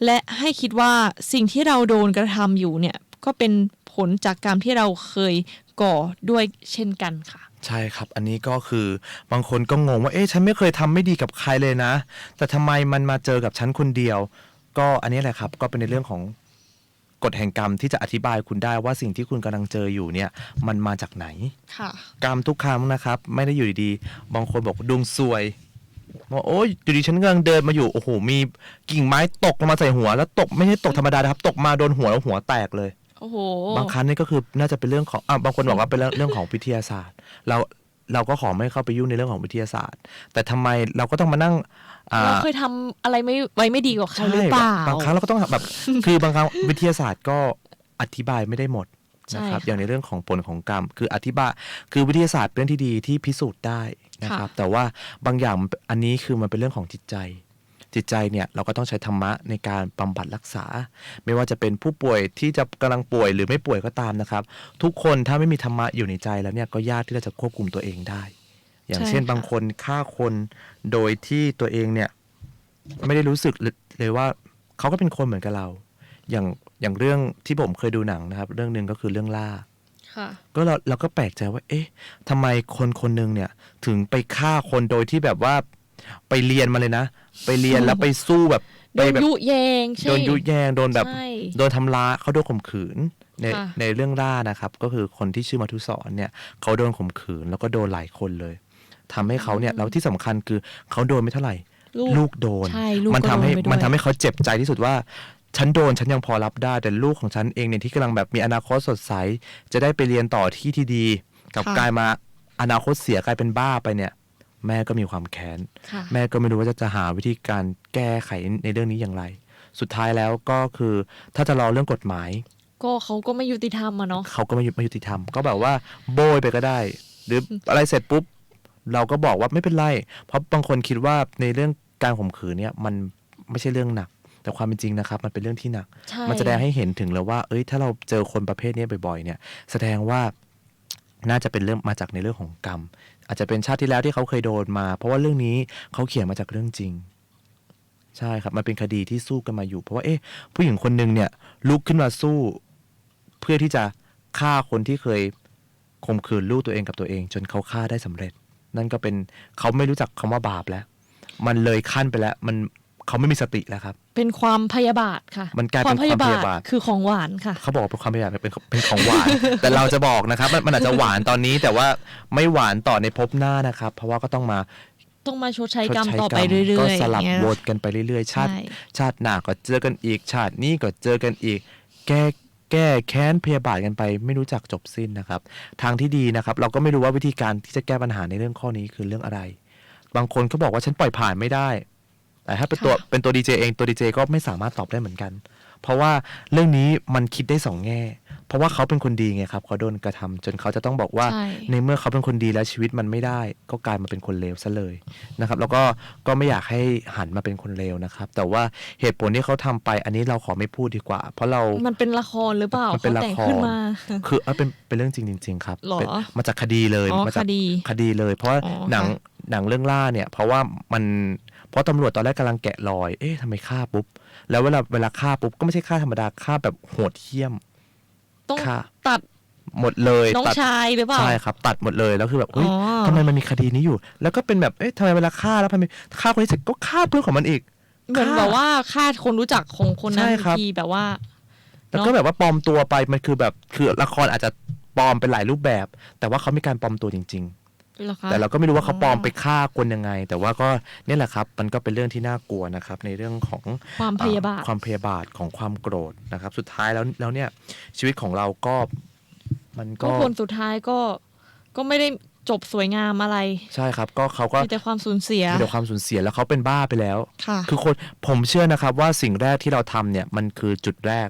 และให้คิดว่าสิ่งที่เราโดนกระทำอยู่เนี่ยก็เป็นผลจากกรรมที่เราเคยก่อด้วยเช่นกันค่ะ ใช่ครับ อันนี้ก็คือบางคนก็งงว่าเอ๊ะฉันไม่เคยทำไม่ดีกับใครเลยนะ แต่ทำไมมันมาเจอกับฉันคนเดียว ก็อันนี้แหละครับก็เป็นในเรื่องของกฎแห่งกรรมที่จะอธิบายคุณได้ว่าสิ่งที่คุณกำลังเจออยู่เนี่ยมันมาจากไหน ค่ะ กรรมทุกครั้งนะครับไม่ได้อยู่ดีๆบางคนบอกว่าดวงซวยว่าโอ้ยอยู่ดีฉันกำลังเดินมาอยู่โอ้โหมีกิ่งไม้ตกลงมาใส่หัวแล้วตกไม่ใช่ตกธรรมดานะครับตกมาโดนหัวแล้วหัวแตกเลย โอ้โห บางครั้งนี่ก็คือน่าจะเป็นเรื่องของบางคนบอกว่าเป็นเรื่องของวิทยาศาสตร์ เราก็ขอไม่เข้าไปยุ่งในเรื่องของวิทยาศาสตร์ แต่ทำไมเราก็ต้องมานั่ง เราเคยทำอะไรไม่ดีกับเขาหรือเปล่า บางครั้งเราก็ต้องแบบ คือบางครั้งวิทยาศาสตร์ก็อธิบายไม่ได้หมดนะครับ ใช่ค่ะ อย่างในเรื่องของผลของกรรมคืออธิบายคือวิทยาศาสตร์เป็นเรื่องที่ดีที่พิสูจน์ได้นะครับ แต่ว่าบางอย่างอันนี้คือมันเป็นเรื่องของจิตใจเนี่ยเราก็ต้องใช้ธรรมะในการบำบัดรักษา ไม่ว่าจะเป็นผู้ป่วยที่จะกำลังป่วยหรือไม่ป่วยก็ตามนะครับ ทุกคนถ้าไม่มีธรรมะอยู่ในใจแล้วเนี่ยก็ยากที่จะควบคุมตัวเองได้ อย่างเช่น ใช่ค่ะ บางคนฆ่าคนโดยที่ตัวเองเนี่ยไม่ได้รู้สึกเลยว่าเขาก็เป็นคนเหมือนกับเรา อย่างเรื่องที่ผมเคยดูหนังนะครับ เรื่องหนึ่งก็คือเรื่องล่า ค่ะ ก็เราก็แปลกใจว่า เอ๊ะทำไมคนหนึ่งเนี่ยถึงไปฆ่าคนโดยที่แบบว่าไปเรียนมาเลยนะ ไปเรียนแล้วไปสู้แบบ โด ไป น แบบ ยุแยงใช่ โดนยุแยงโดนแบบ ใช่ โดนทำร้ายเขาโดนข่มขืนใน ค่ะ ในเรื่องล่านะครับ ก็คือคนที่ชื่อมัทุสรเนี่ยเขาโดนข่มขืนแล้วก็โดนหลายคนเลยทำให้เขาเนี่ยแล้วที่สำคัญคือเขาโดนไม่เท่าไหร่ ลูกโดน ใช่ลูก มันทำให้ ก็โดนไปด้วย มันทำให้เขาเจ็บใจที่สุดว่า ฉันโดนฉันยังพอรับได้แต่ลูกของฉันเองเนี่ยที่กำลังแบบมีอนาคตสดใสจะได้ไปเรียนต่อที่ดีกลับกลายมาอนาคตเสียกลายเป็นบ้าไปเนี่ย แม่ก็มีความแค้น ค่ะ แม่ก็ไม่รู้ว่าจะหาวิธีการแก้ไขในเรื่องนี้อย่างไร สุดท้ายแล้วก็คือถ้าจะรอเรื่องกฎหมาย ก็เขาก็ไม่ยุติธรรมอะเนาะ เขาก็ไม่ยุติธรรมก็แบบว่าโบยไปก็ได้ หรืออะไรเสร็จปุ๊บเราก็บอกว่าไม่เป็นไรเพราะบางคนคิดว่าในเรื่องการข่มขืนเนี่ยมันไม่ใช่เรื่องหนัก แต่ความเป็นจริงนะครับมันเป็นเรื่องที่หนัก ใช่ มันแสดงให้เห็นถึงเลยว่าเอ้ยถ้าเราเจอคนประเภทนี้บ่อยๆเนี่ยแสดงว่าน่าจะเป็นเรื่องมาจากในเรื่องของกรรม อาจจะเป็นชาติที่แล้วที่เขาเคยโดนมา เพราะว่าเรื่องนี้เขาเขียนมาจากเรื่องจริง ใช่ครับมันเป็นคดีที่สู้กันมาอยู่ เพราะว่าเอ๊ะผู้หญิงคนหนึ่งเนี่ยลุกขึ้นมาสู้ เพื่อที่จะฆ่าคนที่เคยข่มขืนลูกตัวเองกับตัวเอง จนเขาฆ่าได้สำเร็จ นั่นก็เป็นเขาไม่รู้จักคำว่าบาปแล้ว มันเลยขั้นไปแล้วเขาไม่มีสติแล้วครับ เป็นความพยาบาทค่ะ มันกลายเป็นความพยาบาท คือของหวานค่ะ เขาบอกว่าเป็นความพยายามเป็นของหวาน แต่เราจะบอกนะครับมันอาจจะหวานตอนนี้ แต่ว่าไม่หวานต่อในภพหน้านะครับ เพราะว่าก็ต้องมา ต้องมาชดใช้กรรม ชดใช้ ต่อไปเรื่อยๆ ก็สลับ อย่างเงี้ย วนกันไปเรื่อยๆ ใช่ ชาติหน้าก็เจอกันอีกชาตินี้ก็เจอกันอีก แก้แค้นพยาบาทกันไป ไม่รู้จักจบสิ้นนะครับ ทางที่ดีนะครับ เราก็ไม่รู้ว่าวิธีการที่จะแก้ปัญหาในเรื่องข้อนี้คือเรื่องอะไร บางคนก็บอกว่าฉันปล่อยผ่านไม่ได้ แต่ถ้าเป็นตัวดีเจเองตัวดีเจก็ไม่สามารถตอบได้เหมือนกัน เพราะว่าเรื่องนี้มันคิดได้สองแง่ เพราะว่าเขาเป็นคนดีไงครับเขาโดนกระทำจนเขาจะต้องบอกว่า ใช่ ในเมื่อเขาเป็นคนดีแล้วชีวิตมันไม่ได้ก็กลายมาเป็นคนเลวซะเลยนะครับแล้วก็ไม่อยากให้หันมาเป็นคนเลวนะครับแต่ว่าเหตุผลที่เขาทำไปอันนี้เราขอไม่พูดดีกว่า เพราะเรา มันเป็นละครหรือเปล่า มันเป็น เขา ละ แต่ง คร ขึ้นมา คือเป็นเรื่องจริงๆครับ หรอ เป็นมาจากคดีเลย อ๋อ มาจาก คดี คดีเลย เพราะว่า อ๋อ หนัง ค่ะ หนังเรื่องล่าเนี่ยเพราะว่าเพราะตำรวจตอนแรกกำลังแกะรอยเอ๊ะทำไมฆ่าปุ๊บแล้วเวลาฆ่าปุ๊บก็ไม่ใช่ฆ่าธรรมดาฆ่าแบบโหดเหี้ยม ต้อง ค่ะ ตัด หมดเลย น้อง ตัด ชายหรือเปล่า ใช่ครับตัดหมดเลยแล้วคือแบบเฮ้ย อ๋อ ทำไมมันมีคดีนี้อยู่ แล้วก็เป็นแบบเอ๊ะทำไมเวลาฆ่าแล้วทำไมฆ่าคนนี้เสร็จก็ฆ่าเพื่อนของมันอีก เหมือนแบบว่าฆ่าคนรู้จักของคนนั้น ใช่ อีก ครับ ทีแบบว่า แล้วก็แบบว่าปลอมตัวไปมันคือแบบคือละครอาจจะปลอมเป็นหลายรูปแบบ แต่ว่าเขามีการปลอมตัวจริง เหรอคะ ๆ แต่เราก็ไม่รู้ว่าเขาปลอม อ๋อ ไปฆ่าคนยังไง แต่ว่าก็เนี่ยแหละครับมันก็เป็นเรื่องที่น่ากลัวนะครับในเรื่องของ ความพยาบาท ความพยาบาทของความโกรธนะครับสุดท้ายแล้วเนี่ยชีวิตของเราก็มัน ก็ ก็ ผลสุดท้ายก็ไม่ได้จบสวยงามอะไร ใช่ครับก็เขาก็ มีแต่ความสูญเสีย มีแต่ความสูญเสียแล้วเขาเป็นบ้าไปแล้ว ค่ะ คือคนผมเชื่อนะครับว่าสิ่งแรกที่เราทำเนี่ยมันคือจุดแรก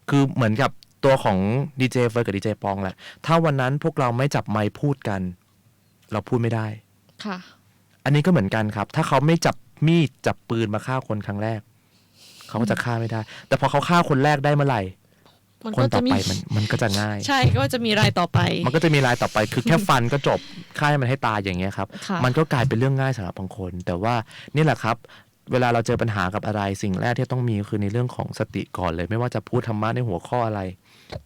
คือเหมือนกับตัวของดีเจเฟิร์สกับดีเจปองแหละถ้าวันนั้นพวกเราไม่จับไมค์พูดกัน เราพูดไม่ได้ ค่ะ อันนี้ก็เหมือนกันครับ ถ้าเขาไม่จับมีดจับปืนมาฆ่าคนครั้งแรก เขาก็จะฆ่าไม่ได้ แต่พอเขาฆ่าคนแรกได้เมื่อไหร่ มัน คน ก็ ต่ จะ อ มี ไปมันก็จะง่าย ใช่ก็จะมีรายต่อไป มันก็จะมีรายต่อไปคือแค่ฟันก็จบฆ่าให้มันให้ตายอย่างเงี้ยครับ ค่ะ มันก็กลายเป็นเรื่องง่ายสำหรับบางคน แต่ว่านี่แหละครับ เวลาเราเจอปัญหากับอะไรสิ่งแรกที่ต้องมีคือในเรื่องของสติก่อนเลย ไม่ว่าจะพูดธรรมะในหัวข้ออะไร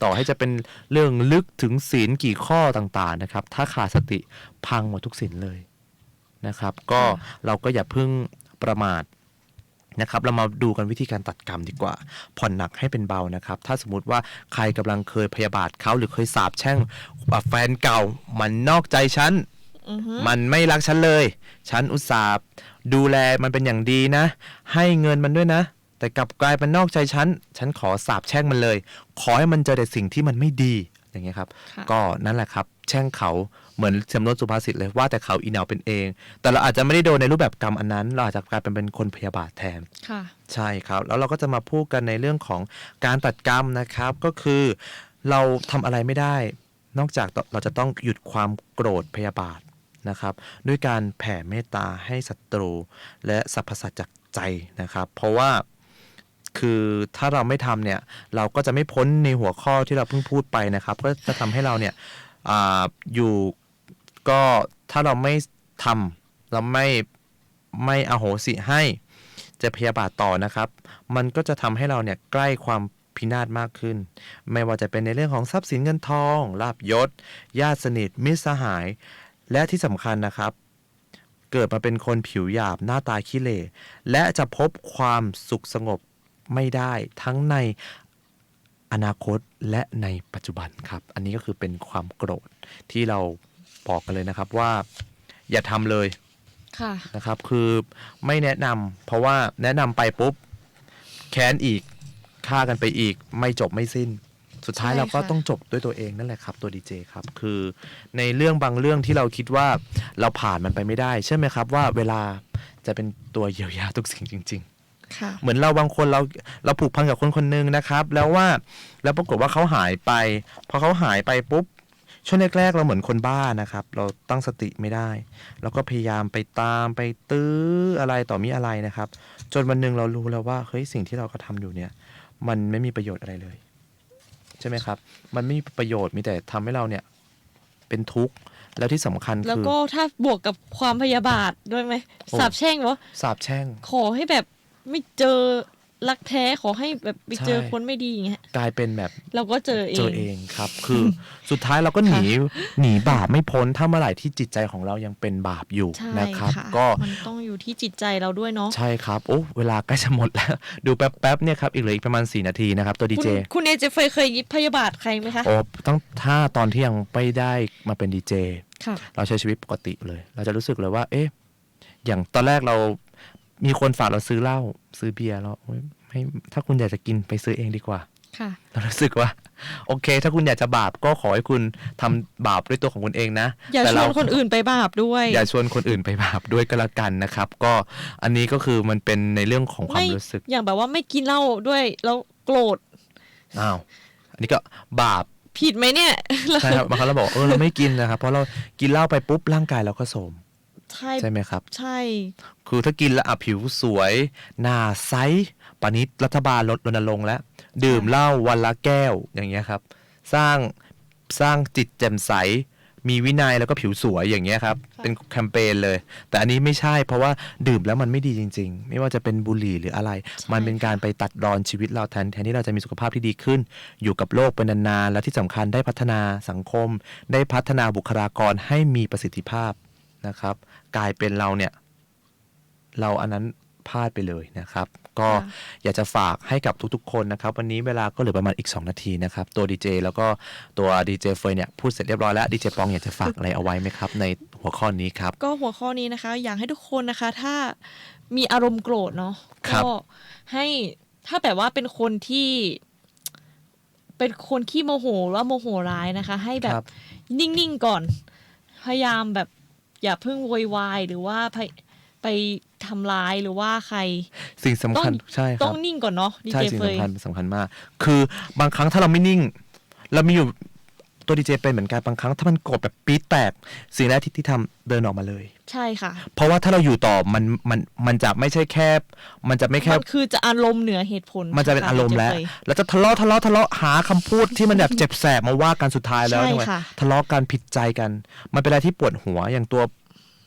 ต่อให้จะเป็นเรื่องลึกถึงศีลกี่ข้อต่างๆนะครับ ถ้าขาดสติพังหมดทุกศีลเลยนะครับ ก็เราก็อย่าเพิ่งประมาทนะครับ เรามาดูกันวิธีการตัดกรรมดีกว่า ผ่อนหนักให้เป็นเบานะครับ ถ้าสมมติว่าใครกำลังเคยพยาบาทเขาหรือเคยสาปแช่งว่าแฟนเก่ามันนอกใจฉัน อือฮึ มันไม่รักฉันเลย ฉันอุตส่าห์ดูแลมันเป็นอย่างดีนะ ให้เงินมันด้วยนะ แต่กลับกลายเป็นนอกใจฉันขอสาปแช่งมันเลย ขอให้มันเจอแต่สิ่งที่มันไม่ดี อย่างเงี้ยครับ ค่ะ ก็นั่นแหละครับ แช่งเขาเหมือนสำนวนสุภาษิตเลยว่าแต่เขาอีเหนาเป็นเอง แต่เราอาจจะไม่ได้โดนในรูปแบบกรรมอันนั้น เราอาจจะกลายเป็นคนพยาบาทแทน ค่ะ ใช่ครับ แล้วเราก็จะมาพูดกันในเรื่องของการตัดกรรมนะครับ ก็คือเราทำอะไรไม่ได้ นอกจากเราจะต้องหยุดความโกรธพยาบาทนะครับ ด้วยการแผ่เมตตาให้ศัตรู และสรรพสัตว์จากใจนะครับ เพราะว่าคือถ้าเราไม่ทำเนี่ย เราก็จะไม่พ้นในหัวข้อที่เราเพิ่งพูดไปนะครับ ก็จะทำให้เราเนี่ยอยู่ก็ถ้าเราไม่ทำเราไม่อโหสิให้ จะพยาบาทต่อนะครับ มันก็จะทำให้เราเนี่ยใกล้ความพินาศมากขึ้น ไม่ว่าจะเป็นในเรื่องของทรัพย์สินเงินทองลาภยศญาติสนิทมิตรสหาย และที่สำคัญนะครับ เกิดมาเป็นคนผิวหยาบหน้าตาขี้เหร่และจะพบความสุขสงบไม่ได้ทั้งในอนาคตและในปัจจุบันครับ อันนี้ก็คือเป็นความโกรธที่เราบอกกันเลยนะครับว่าอย่าทำเลย ค่ะ นะครับคือไม่แนะนำเพราะว่าแนะนำไปปุ๊บแค้นอีกฆ่ากันไปอีกไม่จบไม่สิ้น สุดท้าย ใช่ เราก็ ค่ะ ต้องจบด้วยตัวเองนั่นแหละครับตัวดีเจครับคือในเรื่องบางเรื่องที่เราคิดว่าเราผ่านมันไปไม่ได้ใช่ไหมครับว่าเวลาจะเป็นตัวเยียวยาทุกสิ่งจริง ค่ะ ๆ เหมือนเราบางคนเราผูกพันกับคนคนหนึ่งนะครับแล้วปรากฏว่าเขาหายไปพอเขาหายไปปุ๊บช่วงแรกๆเราเหมือนคนบ้านะครับ เราตั้งสติไม่ได้เราก็พยายามไปตามไปตื้ออะไรต่อมีอะไรนะครับ จนวันหนึ่งเรารู้แล้วว่าเฮ้ยสิ่งที่เรากระทำอยู่เนี่ย มันไม่มีประโยชน์อะไรเลย ใช่ไหมครับ มันไม่มีประโยชน์มีแต่ทำให้เราเนี่ยเป็นทุกข์แล้วที่สำคัญ แล้ว คือ ก็ถ้าบวกกับความพยาบาทด้วยไหม โอ้ สาบแช่งว่า สาปแช่ง ขอให้แบบไม่เจอรักแท้ขอให้แบบไปเจอ ใช่ คนไม่ดีอย่างเงี้ย กลายเป็นแบบ เราก็เจอเอ เจ ง อเองครับ คือสุดท้ายเราก็หนีบาปไม่พ้นถ้าเมื่อไหร่ที่จิตใจของเรายังเป็นบาปอยู่ ใช่ นะครับ ค่ะ ก็ มันต้องอยู่ที่จิตใจเราด้วยเนาะ ใช่ครับโอ้เวลาใกล้จะหมดแล้ว ดูแป๊บๆเนี่ยครับอีกเหลืออีกประมาณ4 นาทีนะครับตัวดี คุณ เจ คุณเอเจเคยพยาบาทใครไหมคะ โอ้ต้องถ้าตอนที่ยังไม่ได้มาเป็นดีเจ ค่ะ เราใช้ชีวิตปกติเลย เราจะรู้สึกเลยว่า เอ๊ะ อย่างตอนแรกเรามีคนฝากเราซื้อเหล้าซื้อเบียร์แล้วไม่ถ้าคุณอยากจะกินไปซื้อเองดีกว่า ค่ะ เรารู้สึกว่า โอเค ถ้าคุณอยากจะบาปก็ขอให้คุณทำบาปด้วยตัวของคุณเองนะ อย่า แต่ ช เรา วนคนอื่นไปบาปด้วย อย่าชวนคนอื่นไปบาปด้วยก็แล้วกันนะครับ ก็อันนี้ก็คือมันเป็นในเรื่องของความรู้สึก อย่างแบบว่าไม่กินเหล้าด้วยแล้วโกรธ อ้าว อันนี้ก็บาป ผิดไหมเนี่ย ใช่ครับบางครั้งเราบอกเราไม่กินนะครับเพราะเรากินเหล้าไปปุ๊บร่างกายเราก็โทรม ใช่ไหมครับ ใช่ คือถ้ากินแล้วผิวสวยหน้าใสปานนี้รัฐบาลรณรงค์แล้ว ดื่มเหล้าวันละแก้วอย่างเงี้ยครับ สร้างจิตแจ่มใส มีวินัยแล้วก็ผิวสวยอย่างเงี้ยครับ เป็นแคมเปญเลย แต่อันนี้ไม่ใช่เพราะว่าดื่มแล้วมันไม่ดีจริงๆ ไม่ว่าจะเป็นบุหรี่หรืออะไร มันเป็นการไปตัดรอนชีวิตเราแทนที่เราจะมีสุขภาพที่ดีขึ้น อยู่กับโลกเป็นนานๆและที่สำคัญได้พัฒนาสังคม ได้พัฒนาบุคลากรให้มีประสิทธิภาพนะครับ กลายเป็นเราเนี่ย เราอันนั้นพลาดไปเลยนะครับ ก็อยากจะฝากให้กับทุกๆคนนะครับ วันนี้เวลาก็เหลือประมาณอีก2นาทีนะครับ ตัวดีเจแล้วก็ตัวดีเจเฟยเนี่ยพูดเสร็จเรียบร้อยแล้วดีเจปองอยากจะฝากอะไรเอาไว้ไหมครับ ในหัวข้อนี้ครับ ก็หัวข้อนี้นะคะ อยากให้ทุกคนนะคะ ถ้ามีอารมณ์โกรธเนาะ ครับ ก็ให้ถ้าแบบว่าเป็นคนขี้โมโหหรือว่าโมโหร้ายนะคะ ให้แบบนิ่งๆก่อน พยายามแบบอย่าเพิ่งโวยวายหรือว่าไปทำร้ายหรือว่าใคร สิ่งสำคัญใช่ค ต้ รั อบ งนิ่งก่อนเนาะดี ใช่ เจ สิ่ง เฟย สำคัญมาก คือบางครั้งถ้าเราไม่นิ่ง เรามีอยู่ตัวดีเจเป็นเหมือนกันบางครั้งถ้ามันโกรธแบบปี๊ดแตกสิ่งแรกที่ทำเดินออกมาเลย ใช่ค่ะ เพราะว่าถ้าเราอยู่ต่อมันจะไม่ใช่แค่มันจะไม่แค่ มันคือจะอารมณ์เหนือเหตุผล มันจะเป็นอารมณ์แล้ว แล้วจะทะเลาะหาคำพูดที่มันแบบเจ็บแสบมาว่ากันสุดท้ายแล้ว ใช่ ทำไม ค่ะ ทะเลาะกันผิดใจกัน มันเป็นอะไรที่ปวดหัวอย่างตัว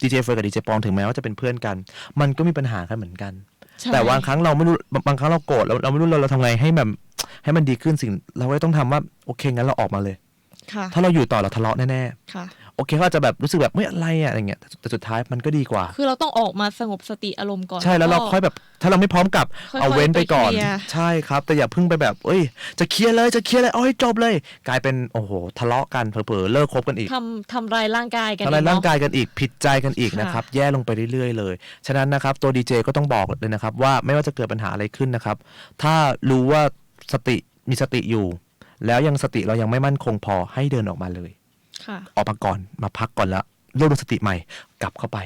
ดีเจเฟยกับดีเจปองถึงแม้ว่าจะเป็นเพื่อนกัน มันก็มีปัญหากันเหมือนกัน ใช่ แต่บางครั้งเราไม่รู้บางครั้งเราโกรธเราไม่รู้เราทำไงให้แบบให้มันดีขึ้นสิ่งเราก็ต้องทำว่าโอเคงั้นเราออกมาเลย ค่ะ ถ้าเราอยู่ต่อเราทะเลาะแน่ ค่ะ ๆโอเคเขาอาจจะแบบรู้สึกแบบไม่อะไรอะไรเงี้ยแต่สุดท้ายมันก็ดีกว่า คือเราต้องออกมาสงบสติอารมณ์ก่อน ใช่แล้วเราค่อยแบบถ้าเราไม่พร้อมกลับ ค่อยๆ เอาเว้นไปก่อน ไปเคลียร์ ใช่ครับ แต่อย่าเพิ่งไปแบบเอ้ยจะเคลียร์เลยเอาให้จบเลย กลายเป็นโอ้โหทะเลาะกันเผลอๆเลิกคบกันอีก ทำร้ายร่างกายกัน ทำลายร่าง เนะ กายกันอีกผิดใจกันอีก ค่ะ นะครับ แย่ลงไปเรื่อยๆเลย ฉะนั้นนะครับตัวดีเจก็ต้องบอกเลยนะครับ ว่าไม่ว่าจะเกิดปัญหาอะไรขึ้นนะครับ ถ้ารู้ว่ามีสติอยู่ แล้วยังสติเรายังไม่มั่นคงพอให้เดินออกมาเลย ค่ะ ออกมาก่อนมาพักก่อนแล้วรวบรวมสติใหม่กลับเข้าไป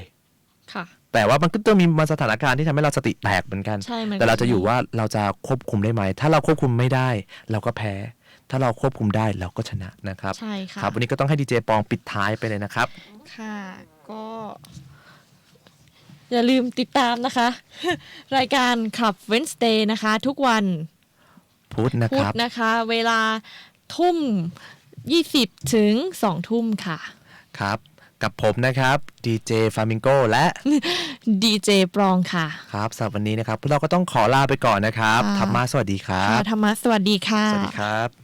ค่ะ แต่ว่ามันก็ต้องมีมาสถานการณ์ที่ทำให้เราสติแตกเหมือนกัน ใช่มัน แต่เราจะอยู่ว่าเราจะควบคุมได้ไหม ถ้าเราควบคุมไม่ได้ เราก็แพ้ ถ้าเราควบคุมได้เราก็ชนะนะครับ ใช่ค่ะ ครับ วันนี้ก็ต้องให้ดีเจปองปิดท้ายไปเลยนะครับ ค่ะ ก็ อย่าลืมติดตามนะคะ รายการ Club Wednesday นะคะ ทุกวัน พุธนะ พุ ค ธ รับ นะคะ เวลาทุ่ม20ถึง2ทุ่มค่ะ ครับ กับผมนะครับดีเจฟามิงโกและ ดีเจปรองค่ะ ครับสำหรับวันนี้นะครับพวกเราก็ต้องขอลาไปก่อนนะครับ ค่ะ ธรรมะสวัสดีครั ค่ะ บ ธรรมะสวัสดีค่ะ สวัสดีครับ